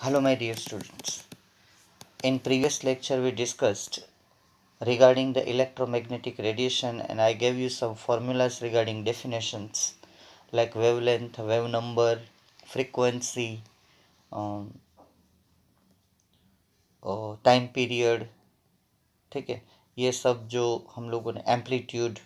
Hello my dear students. In previous lecture we discussed regarding the electromagnetic radiation and I gave you some formulas regarding definitions like wavelength, wave number, frequency, time period, ठीक है। ये सब जो हम लोगों ने amplitude,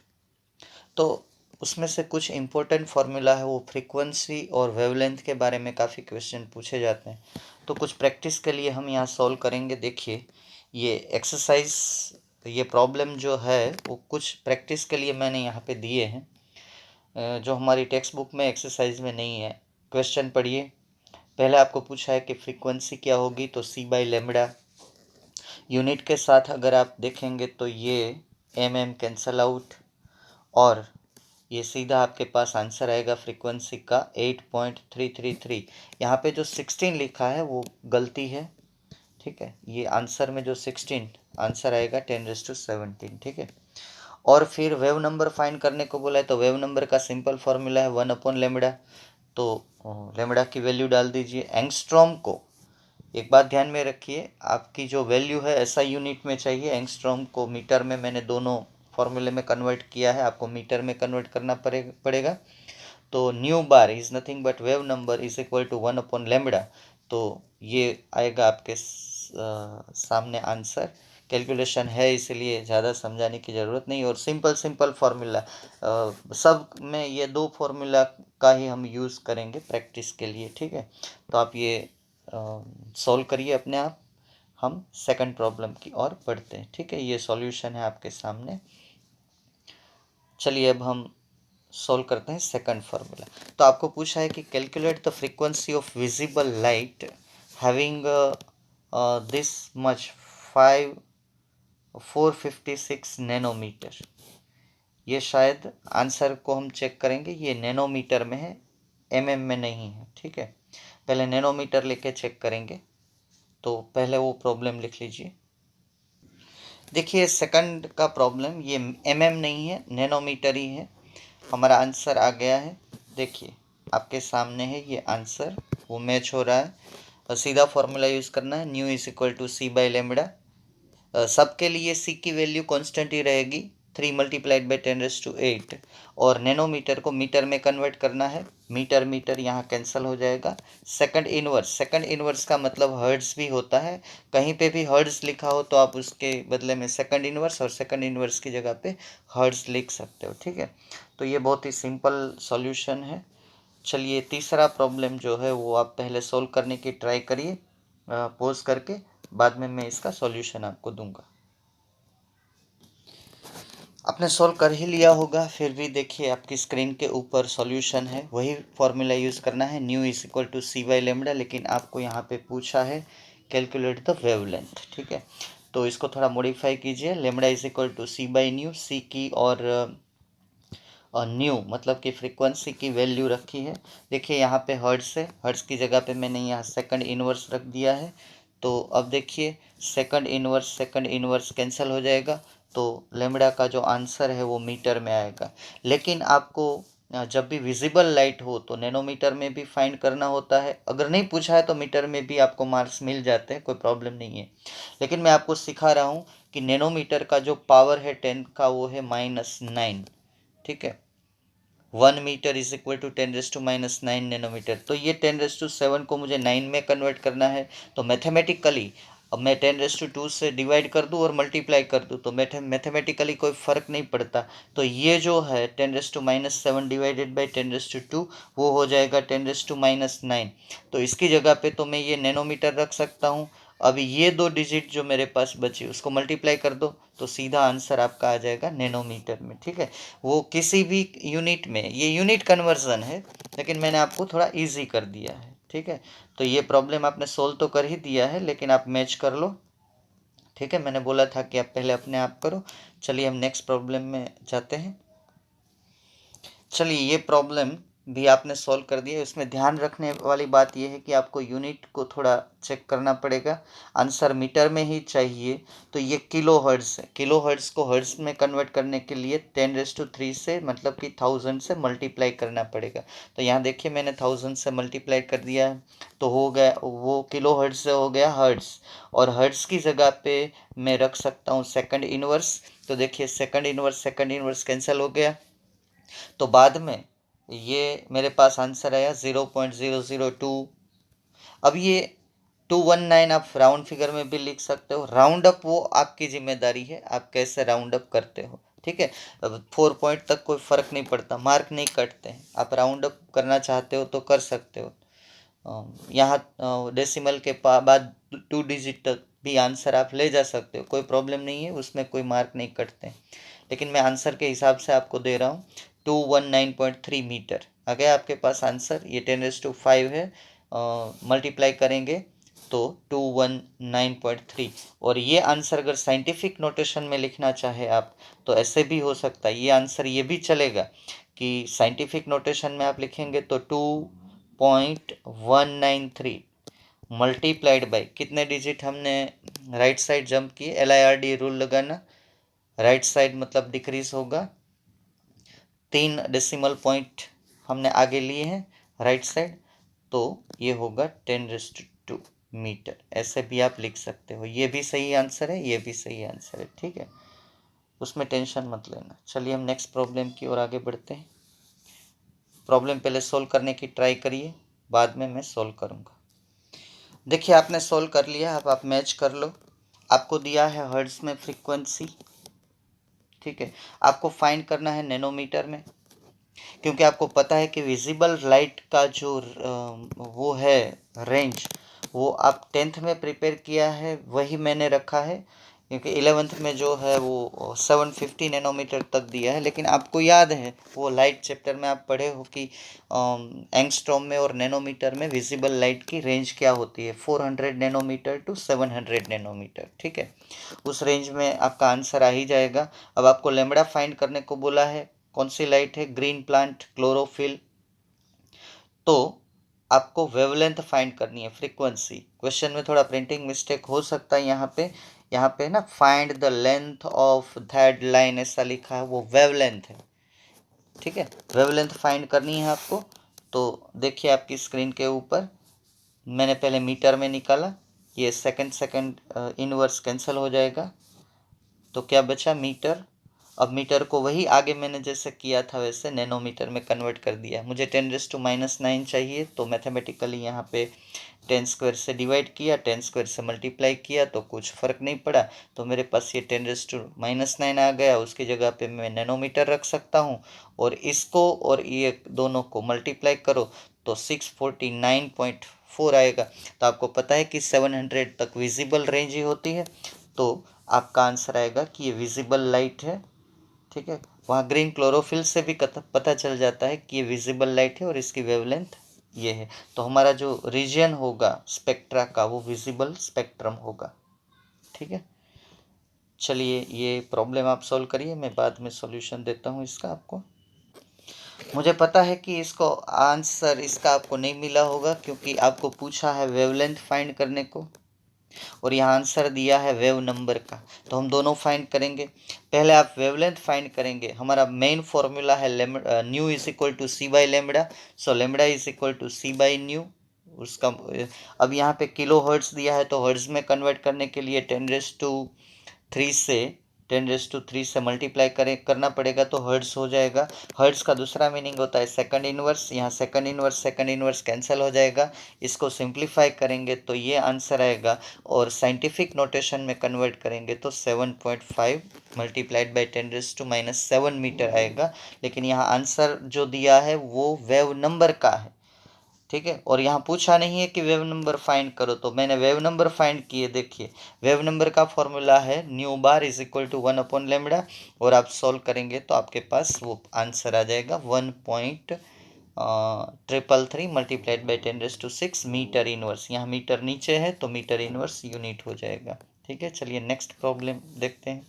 तो उसमें से कुछ इम्पोर्टेंट फार्मूला है, वो फ्रीक्वेंसी और वेवलेंथ के बारे में काफ़ी क्वेश्चन पूछे जाते हैं। तो कुछ प्रैक्टिस के लिए हम यहाँ सॉल्व करेंगे। देखिए ये एक्सरसाइज, ये प्रॉब्लम जो है वो कुछ प्रैक्टिस के लिए मैंने यहाँ पे दिए हैं जो हमारी टेक्स्ट बुक में एक्सरसाइज में नहीं है। क्वेश्चन पढ़िए। पहले आपको पूछा है कि फ्रीक्वेंसी क्या होगी, तो c/λ। यूनिट के साथ अगर आप देखेंगे तो ये mm कैंसल आउट और ये सीधा आपके पास आंसर आएगा फ्रीक्वेंसी का 8.333। यहाँ पे जो 16 लिखा है वो गलती है, ठीक है। ये आंसर में जो 16 आंसर आएगा 10⁻17, ठीक है। और फिर वेव नंबर फाइंड करने को बोला है, तो वेव नंबर का सिंपल फॉर्मूला है 1/λ। तो लेमड़ा की वैल्यू डाल दीजिए। एंगस्ट्रॉम को एक बात ध्यान में रखिए, आपकी जो वैल्यू है ऐसा यूनिट में चाहिए। एंगस्ट्रॉम को मीटर में मैंने दोनों फॉर्मूले में कन्वर्ट किया है, आपको मीटर में कन्वर्ट करना पड़ेगा। तो nu bar is nothing but wave number is equal to 1/λ। तो ये आएगा आपके सामने आंसर। कैलकुलेशन है इसलिए ज़्यादा समझाने की ज़रूरत नहीं, और सिंपल फार्मूला सब में ये दो फार्मूला का ही हम यूज़ करेंगे प्रैक्टिस के लिए, ठीक है। तो आप ये सॉल्व करिए अपने आप। हम सेकंड प्रॉब्लम की ओर बढ़ते हैं, ठीक है। ये सॉल्यूशन है आपके सामने। चलिए अब हम सॉल्व करते हैं सेकंड फार्मूला। तो आपको पूछा है कि calculate the frequency of visible light having this much 456 nanometre. ये शायद आंसर को हम चेक करेंगे, ये नैनोमीटर में है, mm में नहीं है, ठीक है। पहले नैनोमीटर लेके चेक करेंगे। तो पहले वो प्रॉब्लम लिख लीजिए। देखिए सेकंड का प्रॉब्लम ये mm नहीं है, नैनोमीटर ही है। हमारा आंसर आ गया है, देखिए आपके सामने है ये आंसर, वो मैच हो रहा है। और सीधा फॉर्मूला यूज़ करना है, nu is equal to c/λ। सबके लिए c की वैल्यू कांस्टेंट ही रहेगी, 3 × 10⁸ और नैनोमीटर को मीटर में कन्वर्ट करना है। मीटर यहाँ कैंसिल हो जाएगा। सेकंड इनवर्स का मतलब हर्ट्ज भी होता है। कहीं पे भी हर्ट्ज लिखा हो तो आप उसके बदले में सेकंड इनवर्स, और सेकंड इनवर्स की जगह पे हर्ट्ज लिख सकते हो, ठीक है। तो ये बहुत ही सिंपल सॉल्यूशन है। चलिए तीसरा प्रॉब्लम जो है वो आप पहले सोल्व करने की ट्राई करिए पॉज करके, बाद में मैं इसका सॉल्यूशन आपको दूंगा। आपने सॉल्व कर ही लिया होगा, फिर भी देखिए आपकी स्क्रीन के ऊपर सॉल्यूशन है, वही फॉर्मूला यूज़ करना है, nu is equal to c/λ। लेकिन आपको यहाँ पे पूछा है कैलकुलेट द वेवलेंथ, ठीक है। तो इसको थोड़ा मॉडिफाई कीजिए, लेमड़ा इज इक्वल टू c/न्यू, सी की और न्यू मतलब कि फ्रीक्वेंसी की वैल्यू रखी है। देखिए यहाँ पे हर्ट्ज है, हर्ट्ज की जगह पे मैंने यहाँ सेकंड इनवर्स रख दिया है। तो अब देखिए सेकंड इनवर्स कैंसिल हो जाएगा, तो लेमड़ा का जो आंसर है वो मीटर में आएगा। लेकिन आपको जब भी विजिबल लाइट हो तो नैनोमीटर में भी फाइंड करना होता है। अगर नहीं पूछा है तो मीटर में भी आपको मार्क्स मिल जाते हैं, कोई प्रॉब्लम नहीं है। लेकिन मैं आपको सिखा रहा हूँ कि नैनोमीटर का जो पावर है 10 का वो है -9, ठीक है। 1 metre is equal to 10⁻⁹ nanometre. तो ये 10⁻7 को मुझे 9 में कन्वर्ट करना है। तो मैथमेटिकली अब मैं 10⁻2 से डिवाइड कर दूँ और मल्टीप्लाई कर दूँ तो मैथमेटिकली कोई फ़र्क नहीं पड़ता। तो ये जो है 10⁻7 डिवाइडेड बाई 10⁻2 वो हो जाएगा 10⁻9। तो इसकी जगह पे तो मैं ये नैनोमीटर रख सकता हूँ। अभी ये दो डिजिट जो मेरे पास बची उसको मल्टीप्लाई कर दो तो सीधा आंसर आपका आ जाएगा नैनोमीटर में, ठीक है। वो किसी भी यूनिट में, ये यूनिट कन्वर्जन है लेकिन मैंने आपको थोड़ा इजी कर दिया है, ठीक है। तो ये प्रॉब्लम आपने सोल्व तो कर ही दिया है, लेकिन आप मैच कर लो, ठीक है। मैंने बोला था कि आप पहले अपने आप करो। चलिए हम नेक्स्ट प्रॉब्लम में जाते हैं। चलिए ये प्रॉब्लम भी आपने सॉल्व कर दिया। उसमें ध्यान रखने वाली बात यह है कि आपको यूनिट को थोड़ा चेक करना पड़ेगा। आंसर मीटर में ही चाहिए। तो ये किलो हर्ट्ज है, किलो हर्ट्ज को हर्ट्ज में कन्वर्ट करने के लिए 10⁻³ से मतलब कि 1000 से मल्टीप्लाई करना पड़ेगा। तो यहाँ देखिए मैंने 1000 से मल्टीप्लाई कर दिया है, तो हो गया वो किलो हर्ट्ज से हो गया हर्ट्ज, और हर्ट्ज की जगह पे मैं रख सकता हूँ सेकंड इनवर्स। तो देखिए सेकंड इनवर्स कैंसिल हो गया, तो बाद में ये मेरे पास आंसर आया 0.002। अब ये 219 आप राउंड फिगर में भी लिख सकते हो। राउंड अप वो आपकी जिम्मेदारी है, आप कैसे राउंड अप करते हो, ठीक है। अब 4 पॉइंट तक कोई फर्क नहीं पड़ता, मार्क नहीं कटते हैं। आप राउंड अप करना चाहते हो तो कर सकते हो। यहाँ डेसिमल के बाद 2 डिजिट तक भी आंसर आप ले जा सकते हो, कोई प्रॉब्लम नहीं है, उसमें कोई मार्क नहीं कटते हैं। लेकिन मैं आंसर के हिसाब से आपको दे रहा हूँ। 219.3 मीटर आ गया आपके पास आंसर। ये 10⁻5 है, मल्टीप्लाई करेंगे तो 219.3। और ये आंसर अगर साइंटिफिक नोटेशन में लिखना चाहे आप तो ऐसे भी हो सकता है। ये आंसर ये भी चलेगा कि साइंटिफिक नोटेशन में आप लिखेंगे तो 2.193 मल्टीप्लाइड बाई कितने डिजिट हमने राइट साइड जंप किए, LIRD रूल लगाना। राइट साइड मतलब डिक्रीज होगा, 3 डेसिमल पॉइंट हमने आगे लिए हैं राइट साइड, तो ये होगा 10⁻²मीटर। ऐसे भी आप लिख सकते हो। ये भी सही आंसर है, ये भी सही आंसर है, ठीक है, उसमें टेंशन मत लेना। चलिए हम नेक्स्ट प्रॉब्लम की ओर आगे बढ़ते हैं। प्रॉब्लम पहले सोल्व करने की ट्राई करिए, बाद में मैं सोल्व करूँगा। देखिए आपने सोल्व कर लिया, अब आप मैच कर लो। आपको दिया है हर्ट्ज में फ्रीक्वेंसी, ठीक है, आपको फाइंड करना है नैनोमीटर में, क्योंकि आपको पता है कि विजिबल लाइट का जो वो है रेंज, वो आप 10th में प्रिपेयर किया है वही मैंने रखा है, क्योंकि 11th में जो है वो 750 नैनोमीटर तक दिया है। लेकिन आपको याद है वो लाइट चैप्टर में आप पढ़े हो कि एंगस्ट्रॉम में और नैनोमीटर में विजिबल लाइट की रेंज क्या होती है, 400 नैनोमीटर टू 700 नैनोमीटर, ठीक है। उस रेंज में आपका आंसर आ ही जाएगा। अब आपको लैम्बडा फाइंड करने को बोला है। कौन सी लाइट है, ग्रीन प्लांट, क्लोरोफिल। तो आपको वेवलेंथ फाइंड करनी है, फ्रीक्वेंसी। क्वेश्चन में थोड़ा प्रिंटिंग मिस्टेक हो सकता है, यहाँ पे ना find the length of that line ऐसा लिखा है, वो वेवलेंथ है, ठीक है। वेवलेंथ फाइंड करनी है आपको। तो देखिए आपकी स्क्रीन के ऊपर मैंने पहले मीटर में निकाला, ये सेकंड इनवर्स कैंसिल हो जाएगा, तो क्या बचा मीटर। अब मीटर को वही आगे मैंने जैसे किया था वैसे नैनोमीटर में कन्वर्ट कर दिया। मुझे 10⁻⁹ चाहिए, तो मैथमेटिकली यहाँ पे 10² से डिवाइड किया, 10² से मल्टीप्लाई किया, तो कुछ फ़र्क नहीं पड़ा। तो मेरे पास ये 10⁻⁹ आ गया। उसकी जगह पे मैं नैनोमीटर रख सकता हूँ, और इसको और ये दोनों को मल्टीप्लाई करो तो 649.4 आएगा। तो आपको पता है कि 700 तक विजिबल रेंज ही होती है, तो आपका आंसर आएगा कि ये विजिबल लाइट है, ठीक है। वहाँ ग्रीन क्लोरोफिल से भी पता चल जाता है कि ये विजिबल लाइट है और इसकी वेवलेंथ ये है। तो हमारा जो रीजन होगा स्पेक्ट्रा का वो विजिबल स्पेक्ट्रम होगा, ठीक है। चलिए ये प्रॉब्लम आप सॉल्व करिए, मैं बाद में सॉल्यूशन देता हूँ इसका आपको। मुझे पता है कि इसको आंसर इसका आपको नहीं मिला होगा, क्योंकि आपको पूछा है वेवलेंथ फाइंड करने को और यहाँ आंसर दिया है वेव नंबर का। तो हम दोनों फाइंड करेंगे। पहले आप वेवलेंथ फाइंड करेंगे। हमारा मेन फॉर्मूला है nu is equal to c by lambda. So lambda is equal to c by nu. उसका अब यहाँ पे किलो हर्ट्ज दिया है, तो हर्ट्ज में कन्वर्ट करने के लिए 10⁻³ से मल्टीप्लाई करना पड़ेगा, तो हर्ट्ज हो जाएगा। हर्ट्ज का दूसरा मीनिंग होता है सेकंड इनवर्स। यहाँ सेकंड इनवर्स कैंसिल हो जाएगा। इसको सिंप्लीफाई करेंगे तो ये आंसर आएगा, और साइंटिफिक नोटेशन में कन्वर्ट करेंगे तो 7.5 मल्टीप्लाइड बाई 10⁻⁷ मीटर आएगा। लेकिन यहाँ आंसर जो दिया है वो वेव नंबर का है, ठीक है। और यहाँ पूछा नहीं है कि वेव नंबर फाइंड करो, तो मैंने वेव नंबर फाइंड किए। देखिए वेव नंबर का फॉर्मूला है nu bar is equal to 1/λ, और आप सॉल्व करेंगे तो आपके पास वो आंसर आ जाएगा 1.333 मल्टीप्लाइड बाई 10⁶ मीटर इनवर्स। यहाँ मीटर नीचे है तो मीटर इनवर्स यूनिट हो जाएगा, ठीक है। चलिए नेक्स्ट प्रॉब्लम देखते हैं।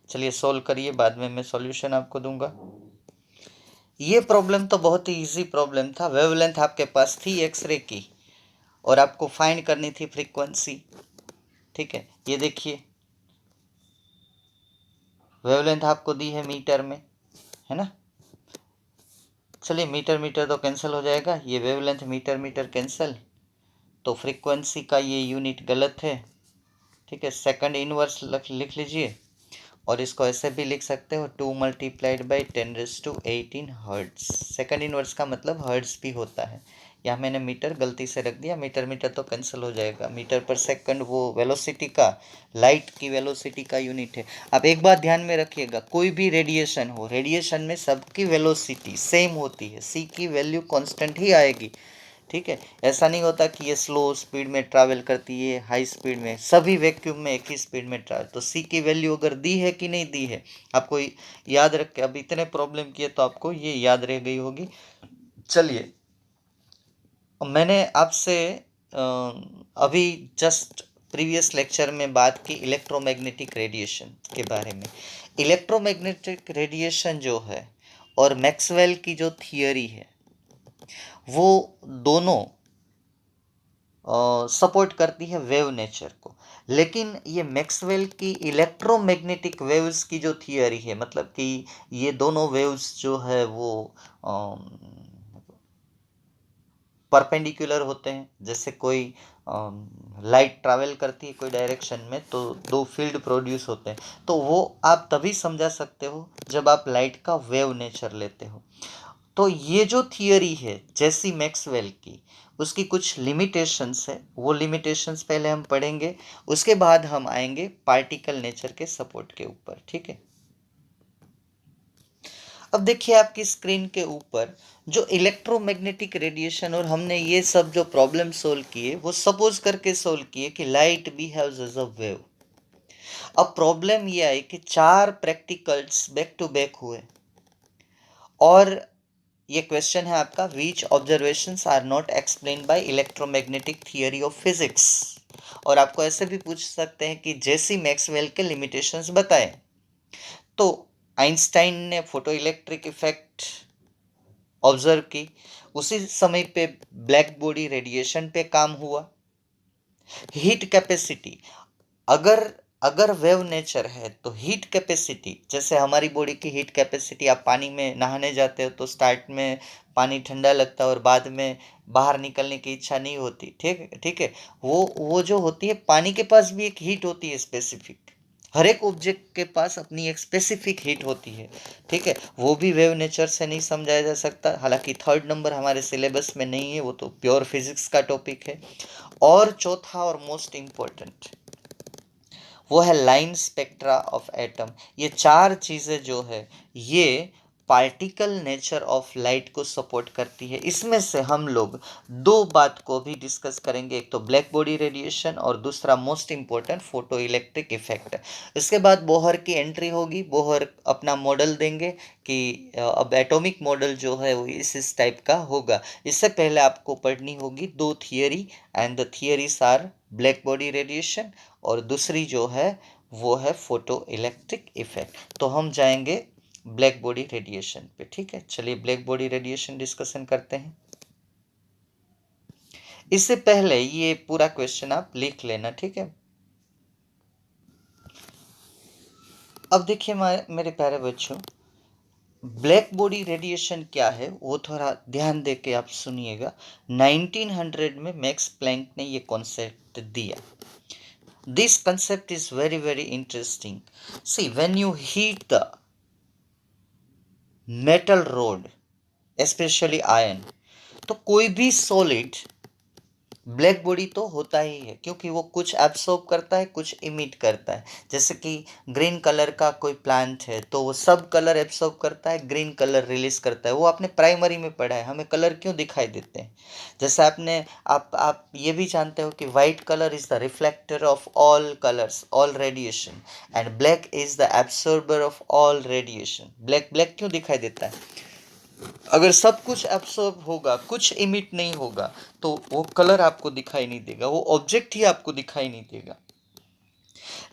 चलिए सॉल्व करिए, बाद में मैं सॉल्यूशन आपको दूंगा। ये प्रॉब्लम तो बहुत ही इजी प्रॉब्लम था। वेवलेंथ आपके पास थी एक्सरे की और आपको फाइंड करनी थी फ्रीक्वेंसी। ठीक है, ये देखिए वेवलेंथ आपको दी है मीटर में, है ना। चलिए मीटर मीटर तो कैंसिल हो जाएगा, ये वेवलेंथ मीटर मीटर कैंसिल, तो फ्रीक्वेंसी का ये यूनिट गलत है। ठीक है, सेकंड इनवर्स लिख लीजिए और इसको ऐसे भी लिख सकते हो 2 multiplied by 10⁻18 hertz. Second inverse का मतलब हर्ट्ज भी होता है। यहाँ मैंने मीटर गलती से रख दिया, मीटर मीटर तो कैंसिल हो जाएगा। मीटर पर सेकंड वो वेलोसिटी का, लाइट की वेलोसिटी का यूनिट है। अब एक बात ध्यान में रखिएगा, कोई भी रेडिएशन हो, रेडिएशन में सबकी वेलोसिटी सेम होती है, सी की वैल्यू कांस्टेंट ही आएगी। ठीक है, ऐसा नहीं होता कि ये स्लो स्पीड में ट्रैवल करती है, हाई स्पीड में, सभी वैक्यूम में एक ही स्पीड में ट्रैवल। तो सी की वैल्यू अगर दी है कि नहीं दी है आपको याद रख के, अब इतने प्रॉब्लम किए तो आपको ये याद रह गई होगी। चलिए, मैंने आपसे अभी जस्ट प्रीवियस लेक्चर में बात की इलेक्ट्रोमैग्नेटिक रेडिएशन के बारे में। इलेक्ट्रोमैग्नेटिक रेडिएशन जो है और मैक्सवेल की जो थियरी है वो दोनों सपोर्ट करती है वेव नेचर को। लेकिन ये मैक्सवेल की इलेक्ट्रोमैग्नेटिक वेव्स की जो थियरी है, मतलब कि ये दोनों वेव्स जो है वो परपेंडिकुलर होते हैं। जैसे कोई लाइट ट्रैवल करती है कोई डायरेक्शन में तो दो फील्ड प्रोड्यूस होते हैं, तो वो आप तभी समझा सकते हो जब आप लाइट का वेव नेचर लेते हो। तो ये जो थियरी है जैसी मैक्सवेल की, उसकी कुछ लिमिटेशंस है, वो लिमिटेशंस पहले हम पढ़ेंगे, उसके बाद हम आएंगे पार्टिकल नेचर के सपोर्ट के ऊपर। ठीक है, अब देखिए आपकी स्क्रीन के ऊपर जो इलेक्ट्रोमैग्नेटिक रेडिएशन, और हमने ये सब जो प्रॉब्लम सोल्व किए वो सपोज करके सोल्व किए कि लाइट भी हैव्स एज अ वेव। अब प्रॉब्लम ये आई कि 4 प्रैक्टिकल्स बैक टू बैक हुए और ये क्वेश्चन है आपका, which observations are not explained by electromagnetic theory of physics. और आपको ऐसे भी पूछ सकते हैं कि जैसी मैक्सवेल के लिमिटेशंस बताएं। तो आइंस्टाइन ने फोटो इलेक्ट्रिक इफेक्ट ऑब्जर्व की, उसी समय पे ब्लैक बॉडी रेडिएशन पे काम हुआ। हीट कैपेसिटी, अगर अगर वेव नेचर है तो हीट कैपेसिटी, जैसे हमारी बॉडी की हीट कैपेसिटी, आप पानी में नहाने जाते हो तो स्टार्ट में पानी ठंडा लगता है और बाद में बाहर निकलने की इच्छा नहीं होती। ठीक ठीक है, वो जो होती है, पानी के पास भी एक हीट होती है स्पेसिफिक, हर एक ऑब्जेक्ट के पास अपनी एक स्पेसिफिक हीट होती है। ठीक है, वो भी वेव नेचर से नहीं समझाया जा सकता। हालांकि थर्ड नंबर हमारे सिलेबस में नहीं है, वो तो प्योर फिजिक्स का टॉपिक है। और चौथा और मोस्ट इम्पोर्टेंट वो है लाइन स्पेक्ट्रा ऑफ एटम। ये 4 चीज़ें जो है ये पार्टिकल नेचर ऑफ लाइट को सपोर्ट करती है। इसमें से हम लोग 2 बात को भी डिस्कस करेंगे, एक तो ब्लैक बॉडी रेडिएशन और दूसरा most important photo electric effect. इसके बाद बोहर की एंट्री होगी, बोहर अपना मॉडल देंगे कि अब एटॉमिक मॉडल जो है वो इस टाइप का होगा। इससे पहले आपको पढ़नी होगी 2 theory, and the theories are black body radiation और दूसरी जो है वो है फोटो इलेक्ट्रिक इफेक्ट। तो हम जाएंगे ब्लैक बॉडी रेडिएशन पे। ठीक है, चलिए ब्लैक बॉडी रेडिएशन डिस्कशन करते हैं। इससे पहले ये पूरा क्वेश्चन आप लिख लेना। ठीक है, अब देखिए मेरे प्यारे बच्चों, ब्लैक बॉडी रेडिएशन क्या है वो थोड़ा ध्यान दे के आप सुनिएगा। 1900 में मैक्स प्लैंक ने ये कॉन्सेप्ट दिया। This concept is very very interesting. See, when you heat the metal rod, especially iron, तो कोई भी सॉलिड ब्लैक बॉडी तो होता ही है, क्योंकि वो कुछ एब्सॉर्ब करता है कुछ इमिट करता है। जैसे कि ग्रीन कलर का कोई प्लांट है तो वो सब कलर एब्सॉर्ब करता है, ग्रीन कलर रिलीज करता है। वो आपने प्राइमरी में पढ़ा है, हमें कलर क्यों दिखाई देते हैं। जैसे आप ये भी जानते हो कि white colour is the reflector of all colours, all radiation, and black is the absorber of all radiation. Black black क्यों दिखाई देता है? अगर सब कुछ एब्सॉर्ब होगा, कुछ इमिट नहीं होगा, तो वो कलर आपको दिखाई नहीं देगा, वो ऑब्जेक्ट ही आपको दिखाई नहीं देगा।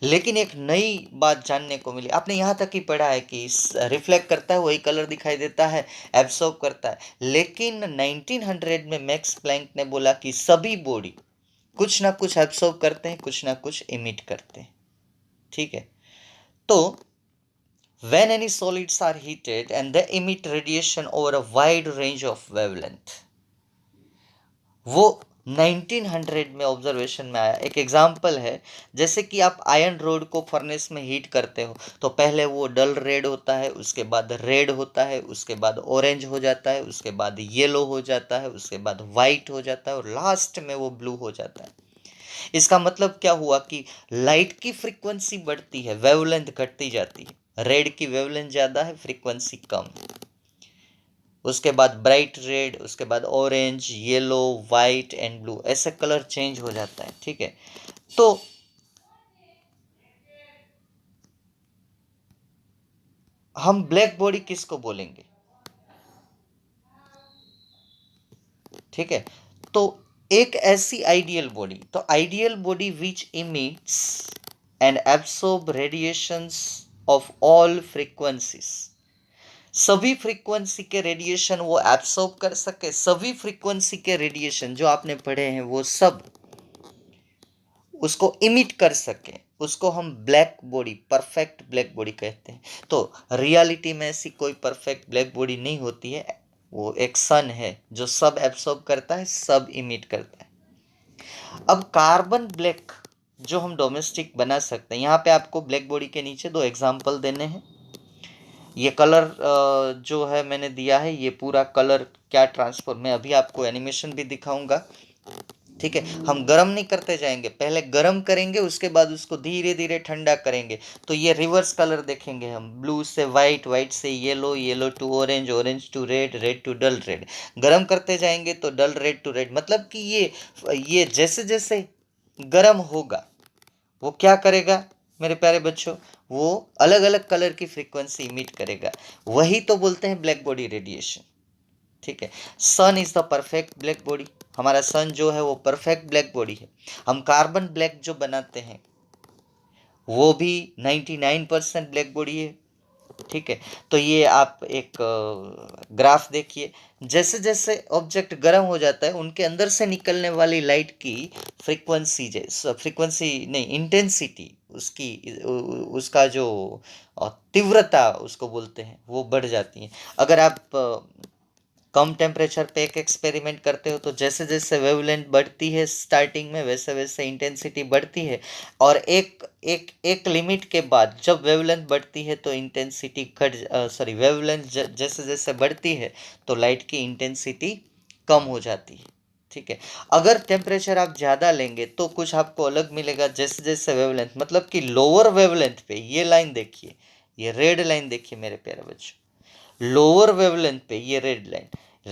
लेकिन एक नई बात जानने को मिली, आपने यहाँ तक ही पढ़ा है कि रिफ्लेक्ट करता है वही कलर दिखाई देता है, एब्सॉर्ब करता है। लेकिन 1900 में मैक्स प्लैंक ने बोला कि सभी बॉडी कुछ ना कुछ एब्सॉर्ब करते हैं, कुछ ना कुछ इमिट करते हैं। ठीक है, तो when any solids are heated and they emit radiation over a wide range of wavelength, वो 1900 में ऑब्जर्वेशन में आया। एक एग्जाम्पल है, जैसे कि आप आयरन रोड को फर्नेस में हीट करते हो तो पहले वो डल रेड होता है, उसके बाद रेड होता है, उसके बाद ऑरेंज हो जाता है, उसके बाद येलो हो जाता है, उसके बाद वाइट हो जाता है और लास्ट में वो ब्लू हो जाता है। इसका मतलब क्या हुआ कि लाइट की फ्रीक्वेंसी बढ़ती है, वेवलेंथ घटती जाती है। रेड की वेवलेंथ ज़्यादा है, फ्रीक्वेंसी कम है। उसके बाद ब्राइट रेड, उसके बाद orange, yellow, white and blue, ऐसे कलर चेंज हो जाता है। ठीक है, तो हम ब्लैक बॉडी किसको बोलेंगे? ठीक है, तो एक ऐसी आइडियल बॉडी, तो ideal body which emits and absorb radiations of all frequencies, सभी फ्रीक्वेंसी के रेडिएशन वो एब्सॉर्ब कर सके, सभी फ्रीक्वेंसी के रेडिएशन जो आपने पढ़े हैं वो सब उसको इमिट कर सके, उसको हम black body, perfect black body कहते हैं। तो रियलिटी में ऐसी कोई परफेक्ट ब्लैक बॉडी नहीं होती है, वो एक सन है जो सब एब्सॉर्ब करता है, सब इमिट करता है। अब कार्बन ब्लैक जो हम डोमेस्टिक बना सकते हैं, यहाँ पे आपको ब्लैक बॉडी के नीचे दो एग्जाम्पल देने हैं। ये कलर जो है मैंने दिया है, ये पूरा कलर क्या ट्रांसफर, मैं अभी आपको एनिमेशन भी दिखाऊंगा। ठीक है, हम गर्म नहीं करते जाएंगे, पहले गर्म करेंगे, उसके बाद उसको धीरे धीरे ठंडा करेंगे। तो ये रिवर्स कलर देखेंगे हम, ब्लू से वाइट, वाइट से yellow, yellow to orange, orange to red, red to dull red. गर्म करते जाएंगे तो डल रेड टू रेड, मतलब कि ये जैसे जैसे गर्म होगा वो क्या करेगा मेरे प्यारे बच्चों, वो अलग अलग कलर की फ्रीक्वेंसी इमिट करेगा। वही तो बोलते हैं ब्लैक बॉडी रेडिएशन। ठीक है, sun is the perfect black body, हमारा सन जो है वो परफेक्ट ब्लैक बॉडी है। हम कार्बन ब्लैक जो बनाते हैं वो भी 99% ब्लैक बॉडी है। ठीक है, तो ये आप एक ग्राफ देखिए, जैसे जैसे ऑब्जेक्ट गर्म हो जाता है उनके अंदर से निकलने वाली लाइट की फ्रीक्वेंसी, फ्रीक्वेंसी नहीं, इंटेंसिटी उसकी, उसका जो तीव्रता उसको बोलते हैं, वो बढ़ जाती है। अगर आप कम टेम्परेचर पे एक एक्सपेरिमेंट करते हो तो जैसे जैसे वेवलेंथ बढ़ती है स्टार्टिंग में, वैसे वैसे इंटेंसिटी बढ़ती है, और एक एक एक लिमिट के बाद जब वेवलेंथ बढ़ती है तो इंटेंसिटी वेवलेंथ जैसे जैसे बढ़ती है तो लाइट की इंटेंसिटी कम हो जाती है। ठीक है, अगर टेम्परेचर आप ज़्यादा लेंगे तो कुछ आपको अलग मिलेगा, जैसे जैसे वेवलेंथ, मतलब कि लोअर वेवलेंथ पे, ये लाइन देखिए, ये रेड लाइन देखिए मेरे प्यारे बच्चों, लोअर वेवलेंथ पे ये रेड लाइन,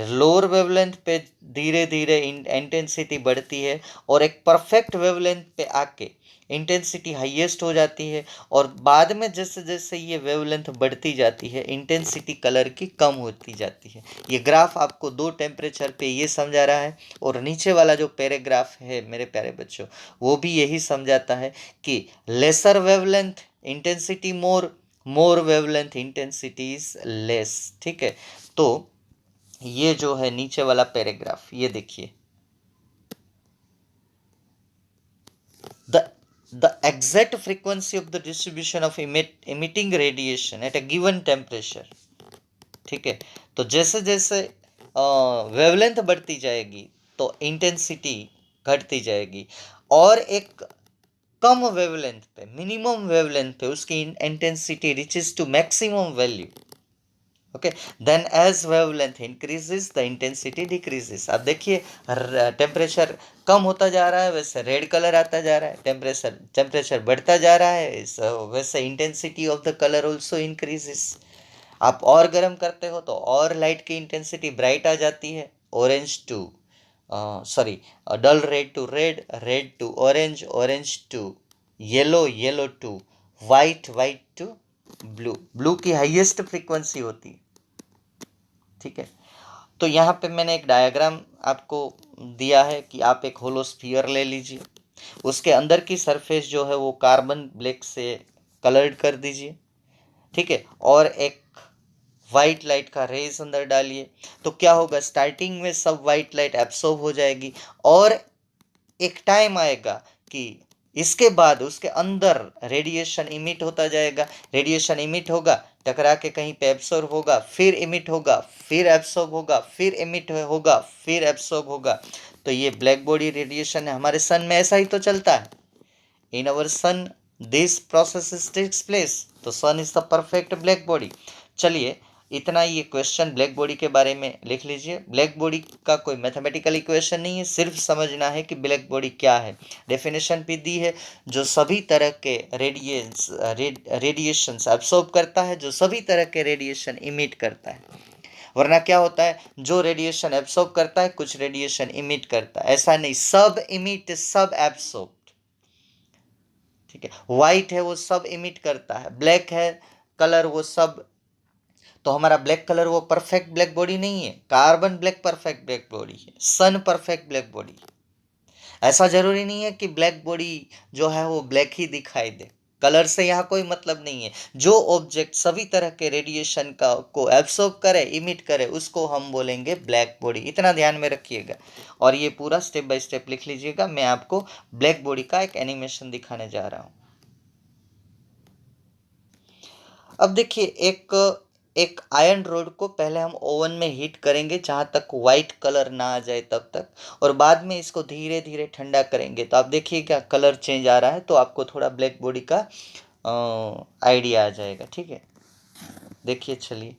लोअर वेवलेंथ पे धीरे धीरे इंटेंसिटी बढ़ती है और एक परफेक्ट वेवलेंथ पे आके इंटेंसिटी हाईएस्ट हो जाती है, और बाद में जैसे जैसे ये वेवलेंथ बढ़ती जाती है इंटेंसिटी कलर की कम होती जाती है। ये ग्राफ आपको दो टेम्परेचर पे ये समझा रहा है, और नीचे वाला जो पैराग्राफ है मेरे प्यारे बच्चों वो भी यही समझाता है कि lesser wavelength intensity more, more wavelength intensity is less. ठीक है, तो ये जो है नीचे वाला पैराग्राफ ये देखिए, the the exact frequency of the distribution of emitting radiation at a given temperature। ठीक है, तो जैसे जैसे वेवलेंथ बढ़ती जाएगी तो इंटेंसिटी घटती जाएगी, और एक कम वेवलेंथ पे, मिनिमम वेवलेंथ पे उसकी intensity reaches to maximum value. Okay, then as wavelength increases the intensity decreases. अब देखिए टेम्परेचर कम होता जा रहा है वैसे रेड कलर आता जा रहा है, टेम्परेचर बढ़ता जा रहा है वैसे intensity of the colour also increases. आप और गर्म करते हो तो और लाइट की इंटेंसिटी ब्राइट आ जाती है, orange to sorry dull red to red, red to orange, orange to yellow, yellow to white, white to blue, blue की हाईएस्ट फ्रीक्वेंसी होती है। ठीक है, तो यहाँ पे मैंने एक डायग्राम आपको दिया है कि आप एक होलो स्फीयर ले लीजिए, उसके अंदर की सरफेस जो है वो कार्बन ब्लैक से कलर्ड कर दीजिए, ठीक है, और एक वाइट लाइट का रेज अंदर डालिए। तो क्या होगा, स्टार्टिंग में सब वाइट लाइट एब्सॉर्ब हो जाएगी और एक टाइम आएगा कि इसके बाद उसके अंदर रेडिएशन इमिट होता जाएगा। रेडिएशन इमिट होगा, टकरा के कहीं पे एब्सॉर्ब होगा, फिर इमिट होगा, फिर एब्सॉर्ब होगा, फिर इमिट होगा, फिर एब्सॉर्ब होगा। तो ये ब्लैक बॉडी रेडिएशन है। हमारे सन में ऐसा ही तो चलता है। In our sun this process takes place. तो sun is the perfect black body. चलिए, इतना ये क्वेश्चन ब्लैक बॉडी के बारे में लिख लीजिए। ब्लैक बॉडी का कोई मैथमेटिकल इक्वेशन नहीं है, सिर्फ समझना है कि ब्लैक बॉडी क्या है। डेफिनेशन भी दी है, जो सभी तरह के रेडिएशंस एब्सॉर्ब करता है, जो सभी तरह के रेडिएशन इमिट करता है। वरना क्या होता है, जो रेडिएशन एब्सॉर्ब करता है कुछ रेडिएशन इमिट करता है, ऐसा नहीं, सब इमिट सब एब्सॉर्ब। ठीक है, व्हाइट है वो सब इमिट करता है, ब्लैक है कलर वो सब। तो हमारा ब्लैक कलर वो परफेक्ट ब्लैक बॉडी नहीं है। Carbon black perfect black body है, सन परफेक्ट ब्लैक बॉडी है। ऐसा जरूरी नहीं है कि ब्लैक बॉडी जो है वो ब्लैक ही दिखाई दे। कलर से यहाँ कोई मतलब नहीं है। जो ऑब्जेक्ट सभी तरह के रेडिएशन का को एब्सॉर्ब करे, इमिट करे, उसको हम बोलेंगे ब्लैक बॉडी। इतना ध्यान में रखिएगा और ये पूरा स्टेप बाय स्टेप लिख लीजिएगा। मैं आपको ब्लैक बॉडी का एक एनिमेशन दिखाने जा रहा हूँ। अब देखिए, एक आयरन रोड को पहले हम ओवन में हीट करेंगे जहां तक वाइट कलर ना आ जाए तब तक, और बाद में इसको धीरे धीरे ठंडा करेंगे। तो आप देखिए क्या कलर चेंज आ रहा है, तो आपको थोड़ा ब्लैक बॉडी का आइडिया आ जाएगा। ठीक है, देखिए, चलिए,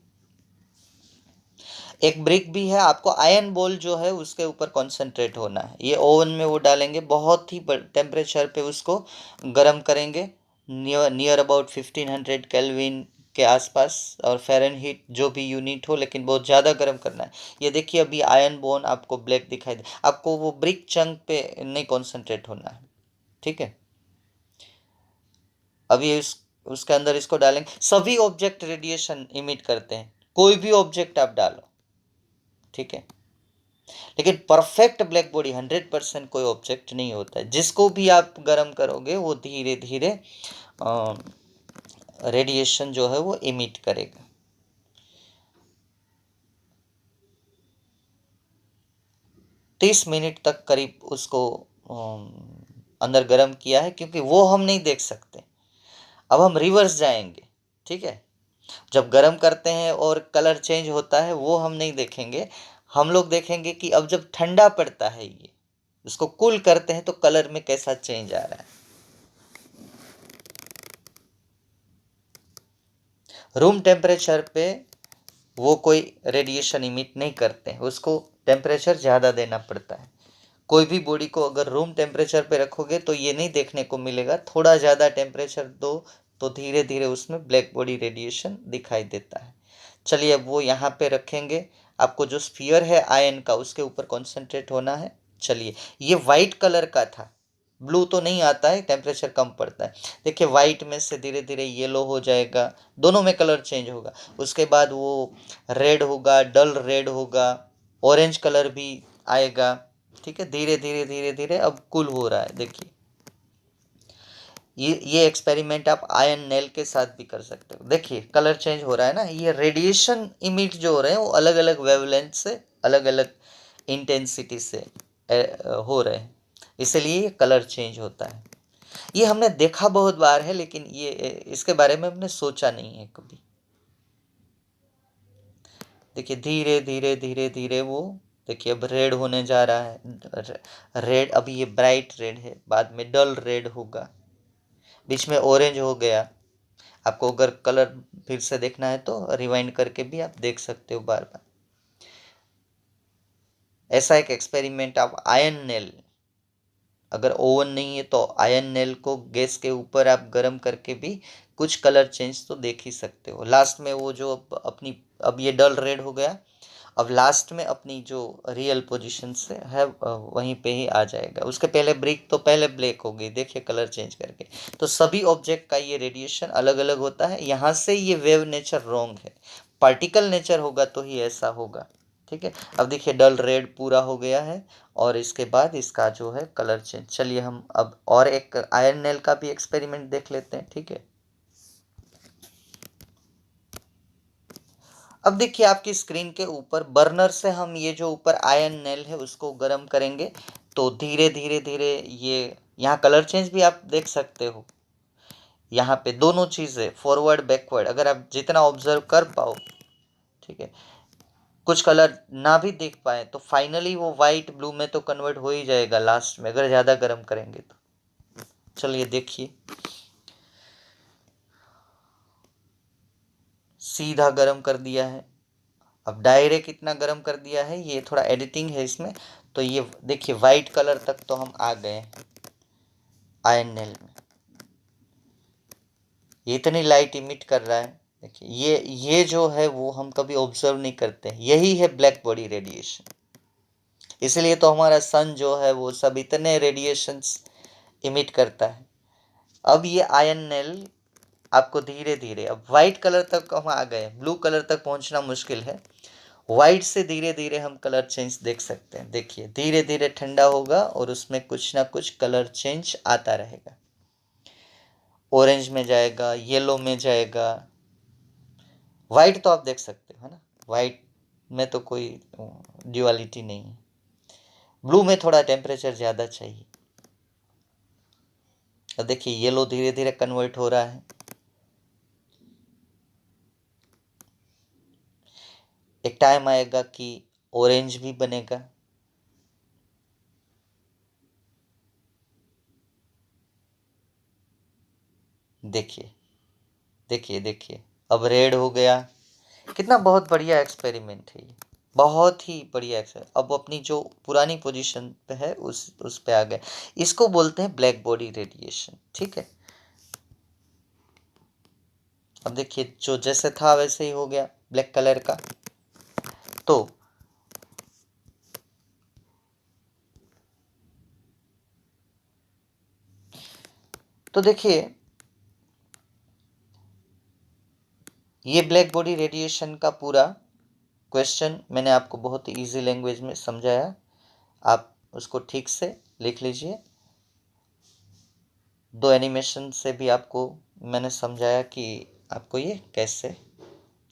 एक ब्रिक भी है। आपको आयरन बॉल जो है उसके ऊपर कंसंट्रेट होना है। ये ओवन में वो डालेंगे, बहुत ही टेम्परेचर पे उसको गर्म करेंगे, नियर अबाउट 1500 केल्विन के आसपास, और फ़ारेनहीट जो भी यूनिट हो, लेकिन बहुत ज़्यादा गर्म करना है। ये देखिए, अभी आयरन बोन आपको ब्लैक दिखाई दे। आपको वो ब्रिक चंक पे नहीं कॉन्सेंट्रेट होना है। ठीक है, अभी उसके अंदर इसको डालेंगे। सभी ऑब्जेक्ट रेडिएशन इमिट करते हैं, कोई भी ऑब्जेक्ट आप डालो, ठीक है, लेकिन परफेक्ट ब्लैक बॉडी 100% कोई ऑब्जेक्ट नहीं होता है। जिसको भी आप गर्म करोगे वो धीरे धीरे रेडिएशन जो है वो इमिट करेगा। तीस मिनट तक करीब उसको अंदर गर्म किया है, क्योंकि वो हम नहीं देख सकते। अब हम रिवर्स जाएंगे। ठीक है, जब गर्म करते हैं और कलर चेंज होता है वो हम नहीं देखेंगे। हम लोग देखेंगे कि अब जब ठंडा पड़ता है, ये उसको कूल करते हैं, तो कलर में कैसा चेंज आ रहा है। रूम टेम्परेचर पे वो कोई रेडिएशन इमिट नहीं करते हैं, उसको टेम्परेचर ज़्यादा देना पड़ता है। कोई भी बॉडी को अगर रूम टेम्परेचर पे रखोगे तो ये नहीं देखने को मिलेगा। थोड़ा ज़्यादा टेम्परेचर दो तो धीरे धीरे उसमें ब्लैक बॉडी रेडिएशन दिखाई देता है। चलिए, अब वो यहाँ पे रखेंगे। आपको जो स्फीयर है आयन का उसके ऊपर कॉन्सेंट्रेट होना है। चलिए, ये वाइट कलर का था, ब्लू तो नहीं आता है, टेम्परेचर कम पड़ता है। देखिए, वाइट में से धीरे धीरे येलो हो जाएगा, दोनों में कलर चेंज होगा। उसके बाद वो रेड होगा, डल रेड होगा, ऑरेंज कलर भी आएगा। ठीक है, धीरे धीरे धीरे धीरे अब कूल हो रहा है। देखिए, ये एक्सपेरिमेंट आप आयन नेल के साथ भी कर सकते हो। देखिए, कलर चेंज हो रहा है ना। ये रेडिएशन इमिट जो हो रहे हैं वो अलग अलग वेवलेंथ से, अलग अलग इंटेंसिटी से हो रहे हैं, इसलिए ये कलर चेंज होता है। ये हमने देखा बहुत बार है, लेकिन ये इसके बारे में हमने सोचा नहीं है कभी। देखिए, धीरे धीरे धीरे धीरे वो, देखिए, अब रेड होने जा रहा है। रेड, अभी ये ब्राइट रेड है, बाद में डल रेड होगा, बीच में ऑरेंज हो गया। आपको अगर कलर फिर से देखना है तो रिवाइंड करके भी आप देख सकते हो बार बार। ऐसा एक एक्सपेरिमेंट आप आयन नेल, अगर ओवन नहीं है तो आयन नेल को गैस के ऊपर आप गर्म करके भी कुछ कलर चेंज तो देख ही सकते हो। लास्ट में वो जो अपनी, अब ये डल रेड हो गया, अब लास्ट में अपनी जो रियल पोजीशन से है वहीं पे ही आ जाएगा। उसके पहले ब्रिक तो पहले ब्लैक हो गई, देखिए कलर चेंज करके। तो सभी ऑब्जेक्ट का ये रेडिएशन अलग अलग होता है। यहाँ से ये वेव नेचर रॉन्ग है, पार्टिकल नेचर होगा तो ही ऐसा होगा। ठीक है। अब देखिए डल रेड पूरा हो गया है और इसके बाद इसका जो है कलर चेंज। चलिए हम अब और एक आयन नेल का भी एक्सपेरिमेंट देख लेते हैं, ठीक है। अब देखिए आपकी स्क्रीन के ऊपर बर्नर से हम ये जो ऊपर आयन नेल है उसको गर्म करेंगे, तो धीरे धीरे धीरे ये यहाँ कलर चेंज भी आप देख सकते हो। यहाँ पे दोनों चीज़ें फॉरवर्ड बैकवर्ड अगर आप जितना ऑब्जर्व कर पाओ, ठीक है, कुछ कलर ना भी देख पाए तो फाइनली वो वाइट ब्लू में तो कन्वर्ट हो ही जाएगा लास्ट में, अगर ज़्यादा गर्म करेंगे तो। चलिए देखिए, सीधा गर्म कर दिया है। अब डायरेक्ट कितना गर्म कर दिया है, ये थोड़ा एडिटिंग है इसमें, तो ये देखिए वाइट कलर तक तो हम आ गए आयन नेल में। ये इतनी लाइट इमिट कर रहा है, देखिए ये जो है वो हम कभी ऑब्जर्व नहीं करते, यही है ब्लैक बॉडी रेडिएशन। इसलिए तो हमारा सन जो है वो सब इतने रेडिएशंस इमिट करता है। अब ये आयन नेल आपको धीरे धीरे, अब वाइट कलर तक हम आ गए, ब्लू कलर तक पहुंचना मुश्किल है। वाइट से धीरे धीरे हम कलर चेंज देख सकते हैं। देखिए धीरे धीरे ठंडा होगा और उसमें कुछ ना कुछ कलर चेंज आता रहेगा, ऑरेंज में जाएगा, येलो में जाएगा। वाइट तो आप देख सकते हो, है ना, वाइट में तो कोई ड्यूअलिटी नहीं है। ब्लू में थोड़ा टेम्परेचर ज़्यादा चाहिए। अब देखिए येलो धीरे धीरे कन्वर्ट हो रहा है। एक टाइम आएगा कि ऑरेंज भी बनेगा। देखिए देखिए देखिए अब रेड हो गया। कितना बहुत बढ़िया एक्सपेरिमेंट है ये, बहुत ही बढ़िया एक्सपेरिमेंट। अब अपनी जो पुरानी पोजीशन पे है उस पे आ गए। इसको बोलते हैं ब्लैक बॉडी रेडिएशन, ठीक है। अब देखिए जो जैसे था वैसे ही हो गया ब्लैक कलर का। तो देखिए ये ब्लैक बॉडी रेडिएशन का पूरा क्वेश्चन मैंने आपको बहुत इजी लैंग्वेज में समझाया, आप उसको ठीक से लिख लीजिए। दो एनिमेशन से भी आपको मैंने समझाया कि आपको ये कैसे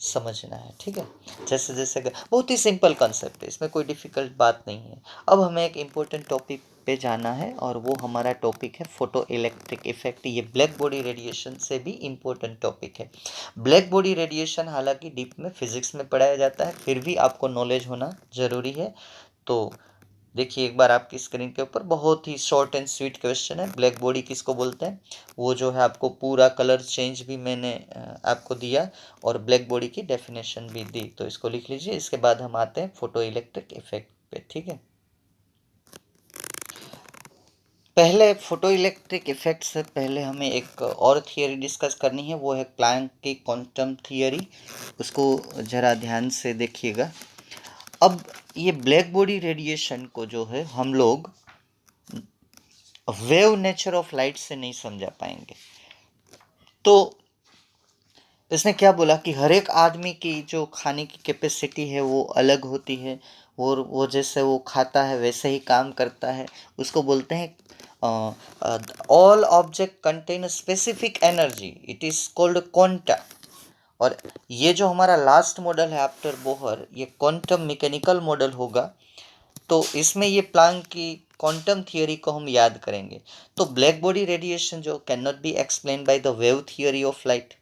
समझना है, ठीक है। जैसे जैसे बहुत ही सिंपल कॉन्सेप्ट है, इसमें कोई डिफ़िकल्ट बात नहीं है। अब हमें एक इम्पोर्टेंट टॉपिक पे जाना है और वो हमारा टॉपिक है फोटो इलेक्ट्रिक इफेक्ट। ये ब्लैक बॉडी रेडिएशन से भी इम्पोर्टेंट टॉपिक है। ब्लैक बॉडी रेडिएशन हालांकि डीप में फिजिक्स में पढ़ाया जाता है, फिर भी आपको नॉलेज होना ज़रूरी है। तो देखिए एक बार आपकी स्क्रीन के ऊपर बहुत ही शॉर्ट एंड स्वीट क्वेश्चन है, ब्लैक बॉडी किसको बोलते हैं। वो जो है आपको पूरा कलर चेंज भी मैंने आपको दिया और ब्लैक बॉडी की डेफिनेशन भी दी, तो इसको लिख लीजिए। इसके बाद हम आते हैं फोटो इलेक्ट्रिक इफेक्ट पे, ठीक है। पहले फोटो इलेक्ट्रिक इफेक्ट से पहले हमें एक और थियरी डिस्कस करनी है, वो है प्लैंक की क्वांटम थियरी। उसको ज़रा ध्यान से देखिएगा। अब ये ब्लैक बॉडी रेडिएशन को जो है हम लोग वेव नेचर ऑफ लाइट से नहीं समझा पाएंगे। तो इसने क्या बोला कि हर एक आदमी की जो खाने की कैपेसिटी है वो अलग होती है, और वो जैसे वो खाता है वैसे ही काम करता है। उसको बोलते हैं all object contain specific energy, it is called quanta. और ये जो हमारा लास्ट मॉडल है आफ्टर बोहर, ये क्वांटम मैकेनिकल मॉडल होगा। तो इसमें ये प्लैंक की क्वांटम थियरी को हम याद करेंगे। तो ब्लैक बॉडी रेडिएशन जो can not be explain by the wave theory of light.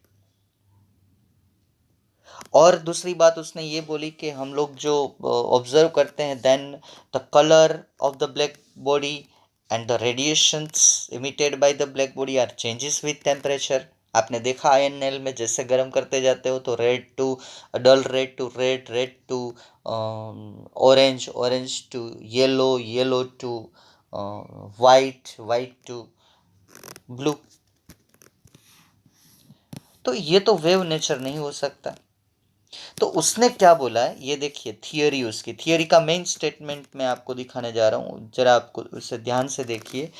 और दूसरी बात उसने ये बोली कि हम लोग जो ऑब्जर्व करते हैं, then the colour of the black body and the radiations emitted by the black body are changes with temperature. आपने देखा आयन नेल में जैसे गर्म करते जाते हो तो red to dull red to red, red to orange, orange to yellow, yellow to white, white to blue. तो ये तो वेव नेचर नहीं हो सकता। तो उसने क्या बोला है ये देखिए, थियरी, उसकी थियरी का मेन स्टेटमेंट मैं आपको दिखाने जा रहा हूँ, जरा आपको उसे ध्यान से देखिए।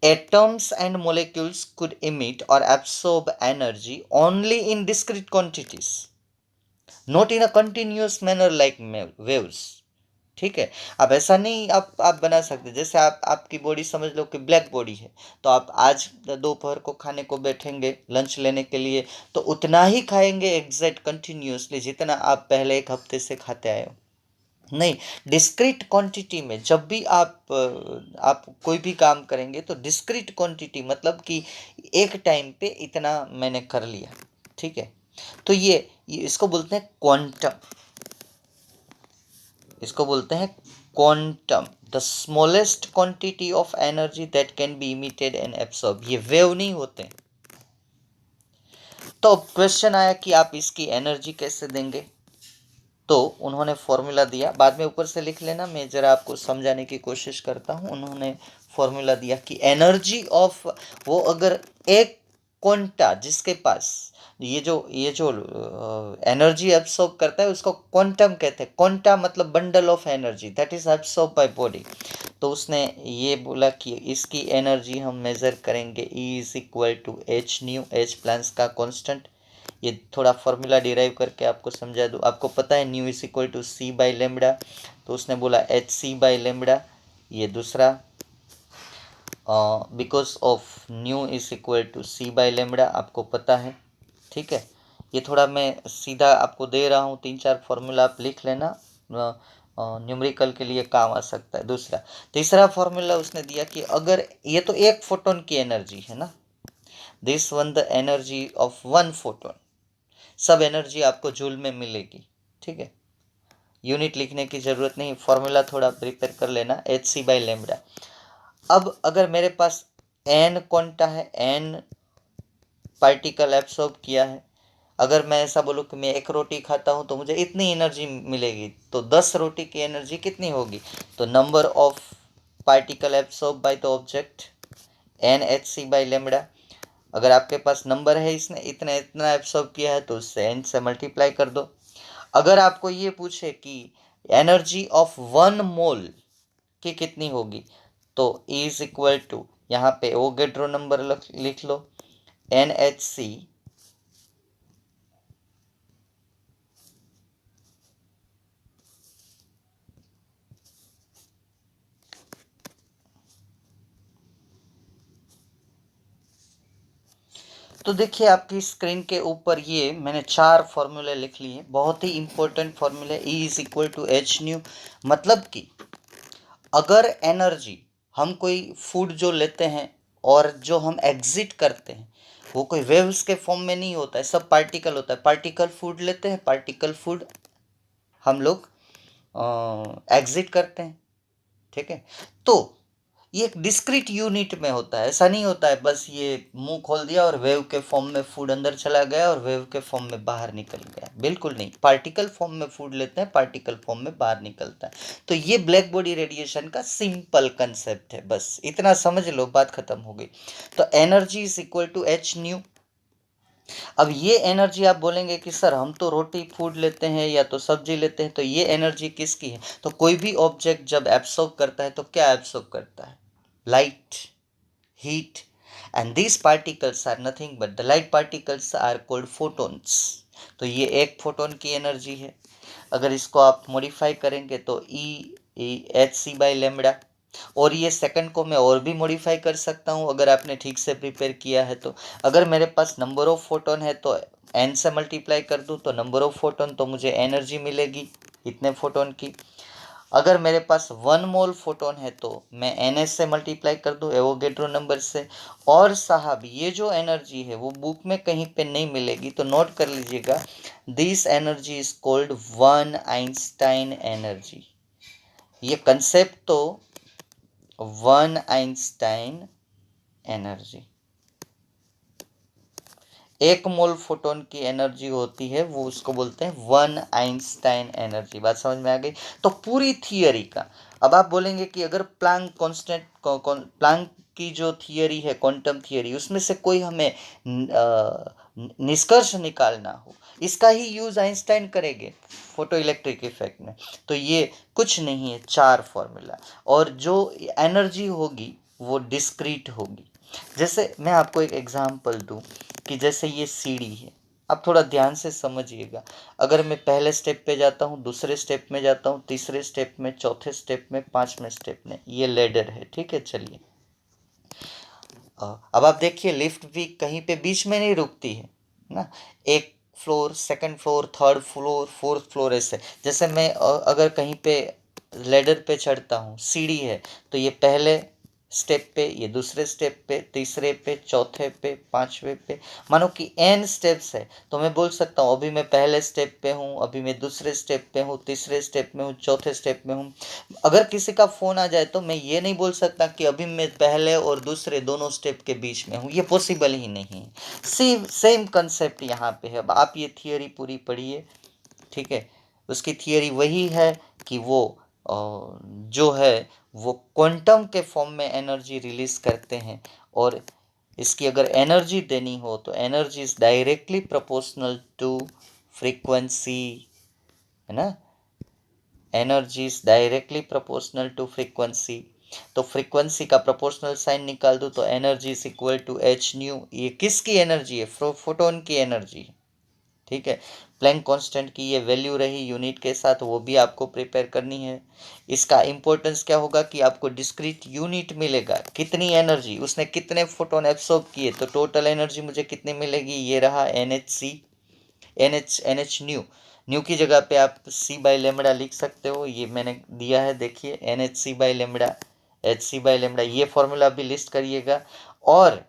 Atoms and molecules could emit or absorb energy only in discrete quantities, not in a continuous manner like waves. ठीक है। अब ऐसा नहीं आप बना सकते, जैसे आपकी बॉडी समझ लो कि ब्लैक बॉडी है, तो आप आज दोपहर को खाने को बैठेंगे लंच लेने के लिए, तो उतना ही खाएंगे एग्जैक्ट कंटिन्यूअसली जितना आप पहले एक हफ्ते से खाते आए हो। नहीं, डिस्क्रीट क्वांटिटी में जब भी आप कोई भी काम करेंगे तो डिस्क्रीट क्वांटिटी मतलब कि एक टाइम पे इतना मैंने कर लिया, ठीक है। तो ये इसको बोलते हैं क्वांटम, इसको बोलते हैं quantum, the smallest quantity of energy that can be emitted and absorb. ये वेव नहीं होते। तो क्वेश्चन आया कि आप इसकी एनर्जी कैसे देंगे, तो उन्होंने फॉर्मूला दिया, बाद में ऊपर से लिख लेना, मैं जरा आपको समझाने की कोशिश करता हूँ। उन्होंने फॉर्मूला दिया कि एनर्जी ऑफ, वो अगर एक क्वांटा जिसके पास ये जो एनर्जी एब्सॉर्ब करता है उसको क्वांटम कहते हैं। क्वांटा मतलब bundle of energy that is absorb by body. तो उसने ये बोला कि इसकी एनर्जी हम मेजर करेंगे, E is equal to h nu, h Planck's का कांस्टेंट। ये थोड़ा फॉर्मूला डिराइव करके आपको समझा दूँ। आपको पता है nu is equal to c by lambda, तो उसने बोला एच सी बाई लेमड़ा। ये दूसरा, because of nu is equal to c by lambda, आपको पता है, ठीक है। ये थोड़ा मैं सीधा आपको दे रहा हूँ, 3-4 फॉर्मूला आप लिख लेना, न्यूमेरिकल के लिए काम आ सकता है। दूसरा, तीसरा फॉर्मूला उसने दिया कि अगर ये तो एक फोटोन की एनर्जी है ना, this one the energy of one photon, सब एनर्जी आपको जूल में मिलेगी, ठीक है। यूनिट लिखने की जरूरत नहीं, फॉर्मूला थोड़ा प्रिपेयर कर लेना, एच सी बाई लेमड़ा। अब अगर मेरे पास एन क्वांटा है, एन पार्टिकल एब्सॉर्ब किया है, अगर मैं ऐसा बोलूँ कि मैं एक रोटी खाता हूँ तो मुझे इतनी एनर्जी मिलेगी, तो 10 रोटी की एनर्जी कितनी होगी, तो number of particle absorb by the object, n h c by lambda. अगर आपके पास नंबर है इसने इतना इतना एब्सॉर्ब किया है तो उससे एन से मल्टीप्लाई कर दो। अगर आपको ये पूछे कि एनर्जी ऑफ 1 मोल की कितनी होगी, तो E इज इक्वल टू, यहाँ पे एवोगैड्रो नंबर लिख लो, NHC तो देखिए आपकी स्क्रीन के ऊपर ये मैंने 4 फॉर्मूले लिख लिए, बहुत ही इंपॉर्टेंट फॉर्मूले। E is equal to h nu, मतलब कि अगर एनर्जी हम कोई फूड जो लेते हैं और जो हम एग्जिट करते हैं वो कोई वेव्स के फॉर्म में नहीं होता है, सब पार्टिकल होता है। पार्टिकल फूड लेते हैं, पार्टिकल फूड हम लोग एग्जिट करते हैं, ठीक है। तो ये एक डिस्क्रीट यूनिट में होता है, ऐसा नहीं होता है बस ये मुंह खोल दिया और वेव के फॉर्म में फूड अंदर चला गया और वेव के फॉर्म में बाहर निकल गया, बिल्कुल नहीं। पार्टिकल फॉर्म में फूड लेते हैं, पार्टिकल फॉर्म में बाहर निकलता है। तो ये ब्लैक बॉडी रेडिएशन का सिंपल कंसेप्ट है, बस इतना समझ लो, बात खत्म हो गई। तो energy is equal to h nu. अब ये एनर्जी आप बोलेंगे कि सर हम तो रोटी फूड लेते हैं या तो सब्जी लेते हैं, तो ये एनर्जी किसकी है, तो कोई भी ऑब्जेक्ट जब एब्सॉर्ब करता है तो क्या एब्सॉर्ब करता है, light, heat, and these particles are nothing but the light particles are called photons। तो ये एक फोटोन की एनर्जी है। अगर इसको आप मॉडिफाई करेंगे तो एच सी बाई लेमड़ा, और ये सेकंड को मैं और भी मॉडिफाई कर सकता हूँ अगर आपने ठीक से प्रिपेयर किया है तो। अगर मेरे पास नंबर ऑफ फोटोन है तो एन से मल्टीप्लाई कर दूँ तो नंबर ऑफ फोटोन, तो मुझे एनर्जी मिलेगी इतने फोटोन की। अगर मेरे पास 1 मोल फोटोन है तो मैं एन से मल्टीप्लाई कर दूँ एवोगेड्रो नंबर से। और साहब ये जो एनर्जी है वो बुक में कहीं पे नहीं मिलेगी, तो नोट कर लीजिएगा, this energy is called one Einstein energy. ये कंसेप्ट तो वन आइंस्टाइन एनर्जी, एक मोल फोटोन की एनर्जी होती है वो उसको बोलते हैं वन आइंस्टाइन एनर्जी। बात समझ में आ गई। तो पूरी थियरी का, अब आप बोलेंगे कि अगर प्लैंक कांस्टेंट, प्लैंक की जो थियरी है क्वांटम थियरी, उसमें से कोई हमें निष्कर्ष निकालना हो, इसका ही यूज आइंस्टाइन करेंगे फोटो इलेक्ट्रिक इफेक्ट में, तो ये कुछ नहीं है, 4 फॉर्मूला। और जो एनर्जी होगी वो डिस्क्रीट होगी। जैसे मैं आपको एक एग्जांपल दूं कि जैसे ये सीढ़ी है, आप थोड़ा ध्यान से समझिएगा। अगर मैं पहले स्टेप पे जाता हूँ, दूसरे स्टेप में जाता हूँ, तीसरे स्टेप में, चौथे स्टेप में, पांचवें स्टेप में, ये लेडर है। ठीक है, चलिए अब आप देखिए लिफ्ट भी कहीं पे बीच में नहीं रुकती है ना। एक floor, second floor, third floor, fourth floor, ऐसे। जैसे मैं अगर कहीं पे लेडर पे चढ़ता हूँ, सीढ़ी है, तो ये पहले स्टेप पे, ये दूसरे स्टेप पे, तीसरे पे, चौथे पे, पांचवे पे, मानो कि n स्टेप्स है। तो मैं बोल सकता हूँ अभी मैं पहले स्टेप पे हूँ, अभी मैं दूसरे स्टेप पे हूँ, तीसरे स्टेप में हूँ, चौथे स्टेप में हूँ। अगर किसी का फोन आ जाए तो मैं ये नहीं बोल सकता कि अभी मैं पहले और दूसरे दोनों स्टेप के बीच में हूँ, ये पॉसिबल ही नहीं है। सेम कंसेप्ट यहाँ पे है। अब आप ये थियोरी पूरी पढ़िए, ठीक है। उसकी थियोरी वही है कि वो जो है वो क्वांटम के फॉर्म में एनर्जी रिलीज करते हैं, और इसकी अगर एनर्जी देनी हो तो energy is directly proportional to frequency, है ना। Energy is directly proportional to frequency. तो फ्रीक्वेंसी का प्रोपोर्शनल साइन निकाल दूँ तो energy is equal to h nu. ये किसकी एनर्जी है? फोटोन की एनर्जी है। ठीक है, प्लैंक कांस्टेंट की ये वैल्यू रही यूनिट के साथ, वो भी आपको प्रिपेयर करनी है। इसका इंपॉर्टेंस क्या होगा कि आपको डिस्क्रीट यूनिट मिलेगा, कितनी एनर्जी उसने, कितने फोटोन एब्सॉर्ब किए, तो टोटल एनर्जी मुझे कितनी मिलेगी, ये रहा एन एच न्यू। न्यू की जगह पे आप सी बाई लेमड़ा लिख सकते हो, ये मैंने दिया है, देखिए n h c by lambda, h c by lambda, ये फॉर्मूला भी लिस्ट करिएगा। और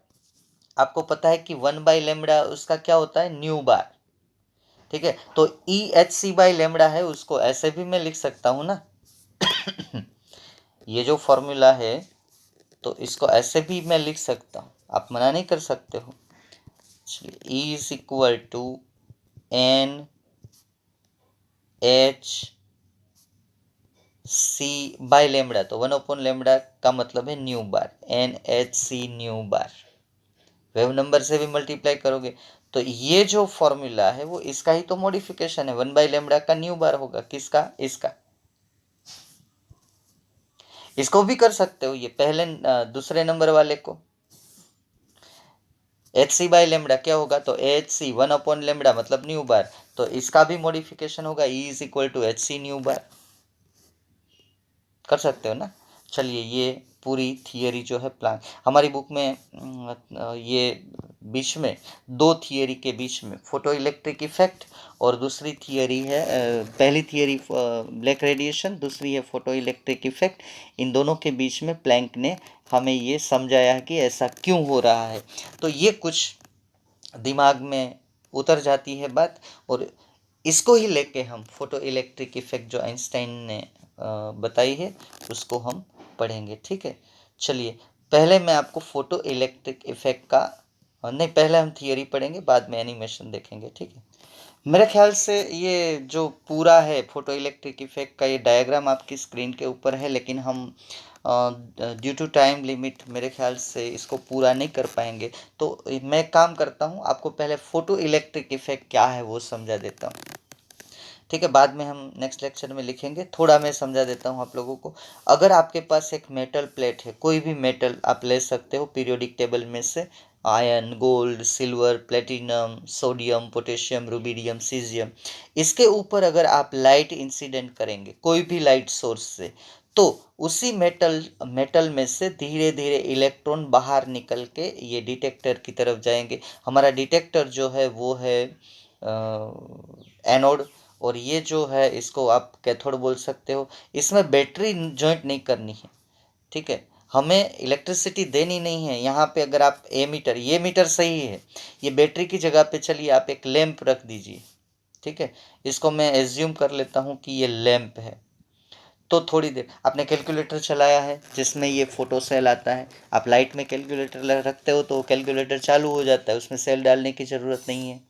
आपको पता है कि 1/λ उसका क्या होता है, न्यू बार। ठीक है, तो E h c by lambda है, उसको ऐसे भी मैं लिख सकता हूं ना। ये जो फॉर्मूला है तो इसको ऐसे भी मैं लिख सकता हूं, आप मना नहीं कर सकते हो। चलिए, E is equal to n h c by lambda, तो 1/λ का मतलब है न्यू बार, एन एच सी न्यू बार। वेव नंबर से भी मल्टीप्लाई करोगे तो ये जो फॉर्मूला है वो इसका ही तो मॉडिफिकेशन है, 1/λ का न्यू बार होगा, किसका, इसका। इसको भी कर सकते हो, ये पहले दूसरे नंबर वाले को। एच सी बाई लेमड़ा क्या होगा, तो एच सी 1/λ मतलब न्यू बार, तो इसका भी मॉडिफिकेशन होगा, E is equal to H C nu bar. कर सकते हो ना। चलिए, ये पूरी थियरी जो है प्लान हमारी बुक में, ये बीच में दो थियरी के बीच में फोटो इलेक्ट्रिक इफेक्ट और दूसरी थियरी है, पहली थियरी ब्लैक रेडिएशन, दूसरी है फोटो इलेक्ट्रिक इफेक्ट। इन दोनों के बीच में प्लैंक ने हमें ये समझाया है कि ऐसा क्यों हो रहा है। तो ये कुछ दिमाग में उतर जाती है बात, और इसको ही लेके हम फोटो इलेक्ट्रिक इफेक्ट जो आइंस्टाइन ने बताई है उसको हम पढ़ेंगे। ठीक है, चलिए पहले मैं आपको फोटो इलेक्ट्रिक इफेक्ट का, नहीं पहले हम थियरी पढ़ेंगे, बाद में एनिमेशन देखेंगे। ठीक है, मेरे ख्याल से ये जो पूरा है फोटो इलेक्ट्रिक इफेक्ट का, ये डायग्राम आपकी स्क्रीन के ऊपर है, लेकिन हम ड्यू टू टाइम लिमिट मेरे ख्याल से इसको पूरा नहीं कर पाएंगे। तो मैं काम करता हूँ, आपको पहले फोटो इलेक्ट्रिक इफेक्ट क्या है वो समझा देता हूँ। ठीक है, बाद में हम नेक्स्ट लेक्चर में लिखेंगे। थोड़ा मैं समझा देता हूँ आप लोगों को। अगर आपके पास एक मेटल प्लेट है, कोई भी मेटल आप ले सकते हो पीरियोडिक टेबल में से, iron, gold, silver, platinum, sodium, potassium, rubidium, caesium, इसके ऊपर अगर आप लाइट इंसिडेंट करेंगे कोई भी लाइट सोर्स से, तो उसी मेटल में से धीरे धीरे इलेक्ट्रॉन बाहर निकल के ये डिटेक्टर की तरफ जाएंगे। हमारा डिटेक्टर जो है वो है एनोड, और ये जो है इसको आप कैथोड बोल सकते हो। इसमें बैटरी जॉइंट नहीं करनी है। ठीक है, हमें इलेक्ट्रिसिटी देनी नहीं है। यहाँ पे अगर आप मीटर, ये मीटर सही है, ये बैटरी की जगह पे चलिए आप एक लैंप रख दीजिए। ठीक है, इसको मैं एज्यूम कर लेता हूँ कि ये लैंप है। तो थोड़ी देर आपने कैलकुलेटर चलाया है जिसमें ये फोटो सेल आता है, आप लाइट में कैलकुलेटर रखते हो तो कैलकुलेटर चालू हो जाता है, उसमें सेल डालने की ज़रूरत नहीं है।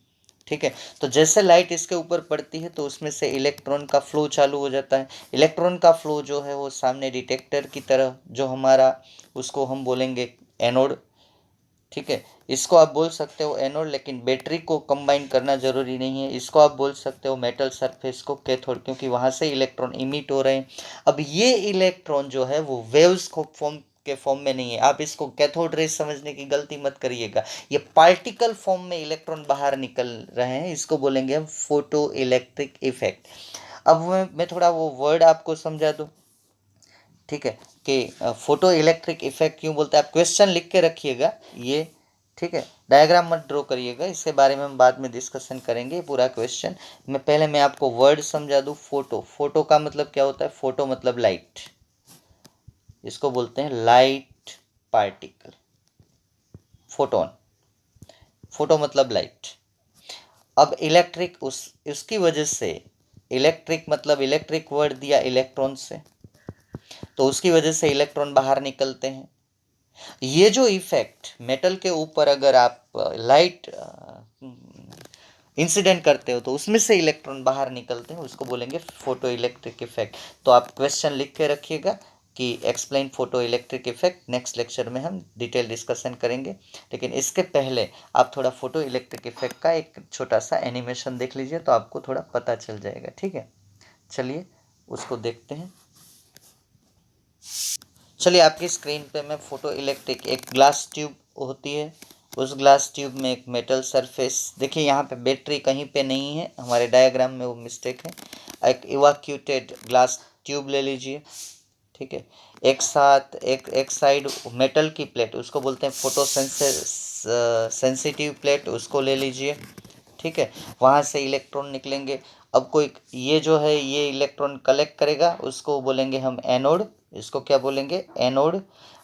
ठीक है, तो जैसे लाइट इसके ऊपर पड़ती है तो उसमें से इलेक्ट्रॉन का फ्लो चालू हो जाता है। इलेक्ट्रॉन का फ्लो जो है वो सामने डिटेक्टर की तरह जो हमारा, उसको हम बोलेंगे एनोड। ठीक है, इसको आप बोल सकते हो एनोड, लेकिन बैटरी को कंबाइन करना जरूरी नहीं है। इसको आप बोल सकते हो मेटल सरफेस को कैथोड, क्योंकि वहां से इलेक्ट्रॉन इमिट हो रहे हैं। अब ये इलेक्ट्रॉन जो है वो वेव्स को फॉर्म के फॉर्म में नहीं है। आप इसको कैथोड रेज समझने की गलती मत करिएगा, ये पार्टिकल फॉर्म में इलेक्ट्रॉन बाहर निकल रहे हैं, इसको बोलेंगे हम फोटो इलेक्ट्रिक इफेक्ट। अब मैं थोड़ा वो वर्ड आपको समझा दूं, ठीक है, कि फोटो इलेक्ट्रिक इफेक्ट क्यों बोलते हैं। आप क्वेश्चन लिख के रखिएगा ये, ठीक है, डायग्राम मत ड्रॉ करिएगा, इसके बारे में हम बाद में डिस्कशन करेंगे पूरा क्वेश्चन। मैं आपको वर्ड समझा दूं। फोटो, फोटो का मतलब क्या होता है, फोटो मतलब लाइट, इसको बोलते हैं लाइट पार्टिकल, फोटोन, फोटो मतलब लाइट। अब इलेक्ट्रिक उसकी वजह से, इलेक्ट्रिक मतलब इलेक्ट्रिक वर्ड दिया इलेक्ट्रॉन से, तो उसकी वजह से इलेक्ट्रॉन बाहर निकलते हैं। ये जो इफेक्ट मेटल के ऊपर अगर आप लाइट इंसिडेंट करते हो तो उसमें से इलेक्ट्रॉन बाहर निकलते हैं, उसको बोलेंगे फोटो इलेक्ट्रिक इफेक्ट। तो आप क्वेश्चन लिख के रखिएगा कि explain photo electric effect. Next lecture में हम डिटेल डिस्कशन करेंगे, लेकिन इसके पहले आप थोड़ा फोटो इलेक्ट्रिक इफेक्ट का एक छोटा सा एनिमेशन देख लीजिए तो आपको थोड़ा पता चल जाएगा, ठीक है। चलिए उसको देखते हैं। चलिए आपकी स्क्रीन पे मैं फोटो इलेक्ट्रिक, एक ग्लास ट्यूब होती है, उस ग्लास ट्यूब में एक मेटल सरफेस, देखिए यहाँ पे बैटरी कहीं पे नहीं है, हमारे डायग्राम में वो मिस्टेक है। एक इवाक्यूटेड ग्लास ट्यूब ले लीजिए, ठीक है। एक साथ एक साइड मेटल की प्लेट, उसको बोलते हैं फोटो सेंसिटिव प्लेट, उसको ले लीजिए, ठीक है। वहाँ से इलेक्ट्रॉन निकलेंगे। अब कोई ये जो है ये इलेक्ट्रॉन कलेक्ट करेगा, उसको बोलेंगे हम एनोड, इसको क्या बोलेंगे, एनोड।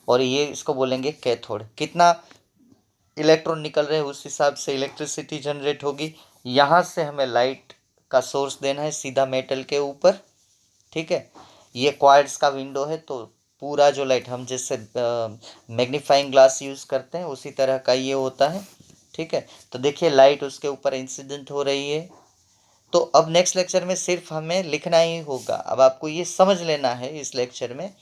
और ये इसको बोलेंगे कैथोड। कितना इलेक्ट्रॉन निकल रहे हैं उस हिसाब से इलेक्ट्रिसिटी जनरेट होगी। यहाँ से हमें लाइट का सोर्स देना है सीधा मेटल के ऊपर, ठीक है। ये क्वार्ट्ज का विंडो है, तो पूरा जो लाइट हम जैसे मैग्नीफाइंग ग्लास यूज़ करते हैं उसी तरह का ये होता है, ठीक है। तो देखिए लाइट उसके ऊपर इंसिडेंट हो रही है। तो अब नेक्स्ट लेक्चर में सिर्फ हमें लिखना ही होगा, अब आपको ये समझ लेना है इस लेक्चर में।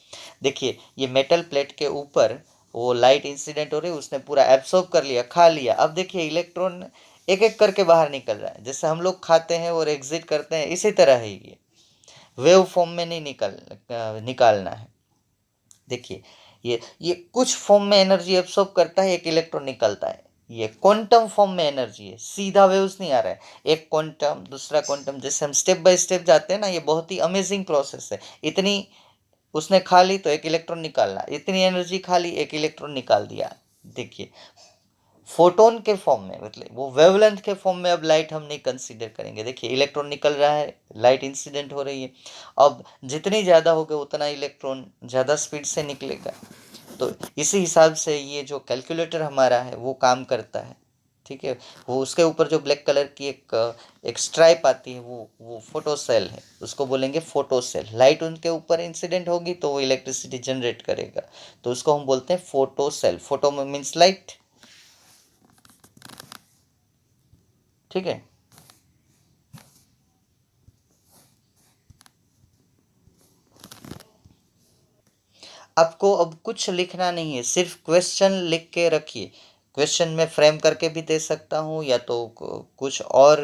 देखिए ये मेटल प्लेट के ऊपर वो लाइट इंसिडेंट हो रही है, उसने पूरा एब्सॉर्ब कर लिया, खा लिया। अब देखिए इलेक्ट्रॉन एक एक करके बाहर निकल रहा है, जैसे हम लोग खाते हैं और एग्जिट करते हैं, इसी तरह है ये, वेव फॉर्म में नहीं निकालना है। देखिए ये कुछ फॉर्म में एनर्जी एब्सॉर्ब करता है, एक इलेक्ट्रॉन निकलता है। ये क्वांटम फॉर्म में एनर्जी है, सीधा वेव्स नहीं आ रहा है, एक क्वांटम दूसरा क्वांटम, जैसे हम स्टेप बाय स्टेप जाते हैं ना, ये बहुत ही अमेजिंग प्रोसेस है। इतनी उसने खा ली तो एक इलेक्ट्रॉन निकालना, इतनी एनर्जी खा ली एक इलेक्ट्रॉन निकाल दिया। देखिए फोटोन के फॉर्म में, मतलब वो वेवलेंथ के फॉर्म में अब लाइट हम नहीं कंसीडर करेंगे। देखिए इलेक्ट्रॉन निकल रहा है, लाइट इंसिडेंट हो रही है। अब जितनी ज़्यादा होगा उतना इलेक्ट्रॉन ज़्यादा स्पीड से निकलेगा। तो इसी हिसाब से ये जो कैलकुलेटर हमारा है वो काम करता है, ठीक है। वो उसके ऊपर जो ब्लैक कलर की एक स्ट्राइप आती है, वो फोटो सेल है, उसको बोलेंगे फोटो सेल। लाइट उनके ऊपर इंसिडेंट होगी तो वो इलेक्ट्रिसिटी जनरेट करेगा, तो उसको हम बोलते हैं फोटो सेल। फोटो में मीन्स लाइट, ठीक है। आपको अब कुछ लिखना नहीं है, सिर्फ क्वेश्चन लिख के रखिए। क्वेश्चन में फ्रेम करके भी दे सकता हूँ, या तो कुछ और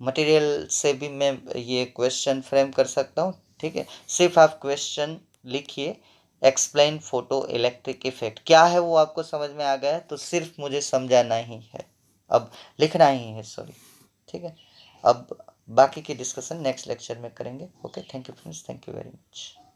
मटेरियल से भी मैं ये क्वेश्चन फ्रेम कर सकता हूँ, ठीक है। सिर्फ आप क्वेश्चन लिखिए, एक्सप्लेन फोटो इलेक्ट्रिक इफेक्ट क्या है वो आपको समझ में आ गया है, तो सिर्फ मुझे समझाना ही है, अब लिखना ही है, सॉरी, ठीक है। अब बाकी की डिस्कशन नेक्स्ट लेक्चर में करेंगे। Okay, thank you friends, thank you very much.